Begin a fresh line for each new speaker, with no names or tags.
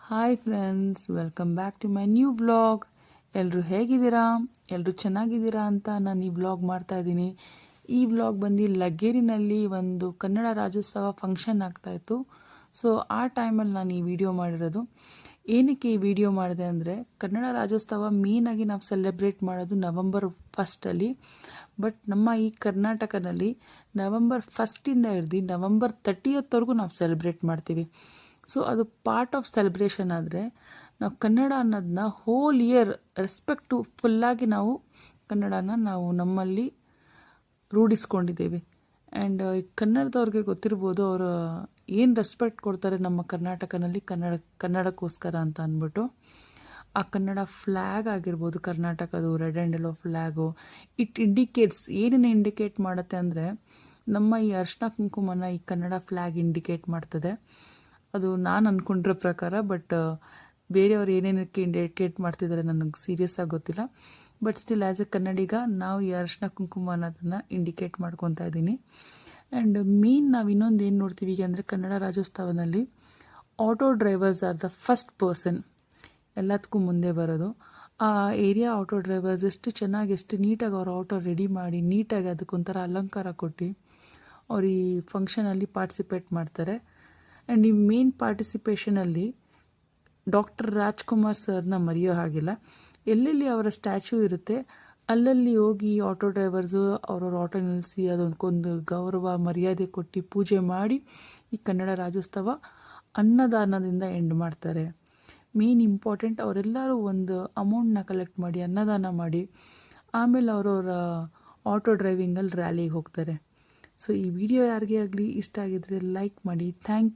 Hi friends, welcome back to my new vlog. ಎಲ್ಲರೂ ಹೇಗಿದ್ದೀರಾ? ಎಲ್ಲರೂ ಚೆನ್ನಾಗಿದ್ದೀರಾ ಅಂತ ನಾನು ಈ ವ್ಲಾಗ್ ಮಾಡ್ತಾ ಇದ್ದೀನಿ. ಈ ವ್ಲಾಗ್ ಬಂದು ಲಗ್ಗೇರಿನಲ್ಲಿ ಒಂದು ಕನ್ನಡ ರಾಜ್ಯೋತ್ಸವ ಫಂಕ್ಷನ್ ಆಗ್ತಾಯಿತ್ತು. ಸೊ ಆ ಟೈಮಲ್ಲಿ ನಾನು ಈ ವಿಡಿಯೋ ಮಾಡಿರೋದು. ಏನಕ್ಕೆ ಈ ವಿಡಿಯೋ ಮಾಡಿದೆ ಅಂದರೆ, ಕನ್ನಡ ರಾಜ್ಯೋತ್ಸವ ಮೇಯ್ನಾಗಿ ನಾವು ಸೆಲೆಬ್ರೇಟ್ ಮಾಡೋದು ನವಂಬರ್ 1 ಬಟ್ ನಮ್ಮ ಈ ಕರ್ನಾಟಕದಲ್ಲಿ ನವಂಬರ್ 1 ಹಿಡ್ದು ನವಂಬರ್ 30 ನಾವು ಸೆಲೆಬ್ರೇಟ್ ಮಾಡ್ತೀವಿ. ಸೊ ಅದು ಪಾರ್ಟ್ ಆಫ್ ಸೆಲೆಬ್ರೇಷನ್ ಆದರೆ, ನಾವು ಕನ್ನಡ ಅನ್ನೋದನ್ನ ಹೋಲ್ ಇಯರ್ ರೆಸ್ಪೆಕ್ಟು ಫುಲ್ಲಾಗಿ ನಾವು ಕನ್ನಡನ ನಾವು ನಮ್ಮಲ್ಲಿ ರೂಢಿಸ್ಕೊಂಡಿದ್ದೀವಿ. ಆ್ಯಂಡ್ ಕನ್ನಡದವ್ರಿಗೆ ಗೊತ್ತಿರ್ಬೋದು ಅವರು ಏನು ರೆಸ್ಪೆಕ್ಟ್ ಕೊಡ್ತಾರೆ ನಮ್ಮ ಕರ್ನಾಟಕದಲ್ಲಿ ಕನ್ನಡಕ್ಕೋಸ್ಕರ ಅಂತ ಅಂದ್ಬಿಟ್ಟು. ಆ ಕನ್ನಡ ಫ್ಲ್ಯಾಗ್ ಆಗಿರ್ಬೋದು, ಕರ್ನಾಟಕದು red and yellow flag, it indicates, ಏನೇನು ಇಂಡಿಕೇಟ್ ಮಾಡುತ್ತೆ ಅಂದರೆ, ನಮ್ಮ ಈ ಅರಿಶಿನ ಕುಂಕುಮನ ಈ ಕನ್ನಡ ಫ್ಲ್ಯಾಗ್ ಇಂಡಿಕೇಟ್ ಮಾಡ್ತದೆ. ಅದು ನಾನು ಅಂದ್ಕೊಂಡಿರೋ ಪ್ರಕಾರ, ಬಟ್ ಬೇರೆಯವ್ರು ಏನೇನಕ್ಕೆ ಇಂಡಿಕೇಟ್ ಮಾಡ್ತಿದ್ದಾರೆ ನನಗೆ ಸೀರಿಯಸ್ ಆಗಿ ಗೊತ್ತಿಲ್ಲ. ಬಟ್ ಸ್ಟಿಲ್ ಆ್ಯಸ್ ಎ ಕನ್ನಡಿಗ ನಾವು ಈ ಅರಿಶಿನ ಕುಂಕುಮ ಅನ್ನೋದನ್ನು ಇಂಡಿಕೇಟ್ ಮಾಡ್ಕೊತಾ ಇದ್ದೀನಿ. ಆ್ಯಂಡ್ ಮೇನ್ ನಾವು ಇನ್ನೊಂದು ಏನು ನೋಡ್ತೀವಿ ಅಂದರೆ, ಕನ್ನಡ ರಾಜ್ಯೋತ್ಸವದಲ್ಲಿ auto drivers are the first person ಎಲ್ಲದಕ್ಕೂ ಮುಂದೆ ಬರೋದು. ಆ ಏರಿಯಾ ಆಟೋ ಡ್ರೈವರ್ಸ್ ಎಷ್ಟು ಚೆನ್ನಾಗಿ, ಎಷ್ಟು ನೀಟಾಗಿ ಅವ್ರ ಆಟೋ ರೆಡಿ ಮಾಡಿ, ನೀಟಾಗಿ ಅದಕ್ಕೊಂಥರ ಅಲಂಕಾರ ಕೊಟ್ಟು ಅವ್ರು ಈ ಫಂಕ್ಷನಲ್ಲಿ ಪಾರ್ಟಿಸಿಪೇಟ್ ಮಾಡ್ತಾರೆ. ಆ್ಯಂಡ್ ಈ ಮೇನ್ ಪಾರ್ಟಿಸಿಪೇಷನಲ್ಲಿ ಡಾಕ್ಟರ್ ರಾಜ್ಕುಮಾರ್ ಸರ್ನ ಮರೆಯೋ ಹಾಗಿಲ್ಲ. ಎಲ್ಲೆಲ್ಲಿ ಅವರ ಸ್ಟ್ಯಾಚ್ಯೂ ಇರುತ್ತೆ ಅಲ್ಲಲ್ಲಿ ಹೋಗಿ ಆಟೋ ಡ್ರೈವರ್ಸು ಅವ್ರವ್ರ ಆಟೋ ನಿಲ್ಲಿಸಿ ಅದೊಂದು ಗೌರವ ಮರ್ಯಾದೆ ಕೊಟ್ಟು ಪೂಜೆ ಮಾಡಿ ಈ ಕನ್ನಡ ರಾಜ್ಯೋತ್ಸವ ಅನ್ನದಾನದಿಂದ ಎಂಡ್ ಮಾಡ್ತಾರೆ. ಮೇನ್ ಇಂಪಾರ್ಟೆಂಟ್, ಅವರೆಲ್ಲರೂ ಒಂದು ಅಮೌಂಟ್ನ ಕಲೆಕ್ಟ್ ಮಾಡಿ ಅನ್ನದಾನ ಮಾಡಿ ಆಮೇಲೆ ಅವರವರ ಆಟೋ ಡ್ರೈವಿಂಗಲ್ಲಿ ರ್ಯಾಲಿಗೆ ಹೋಗ್ತಾರೆ. ಸೊ ಈ ವಿಡಿಯೋ ಯಾರಿಗೇ ಆಗಲಿ ಇಷ್ಟ ಆಗಿದ್ರೆ ಲೈಕ್ ಮಾಡಿ. Thank you.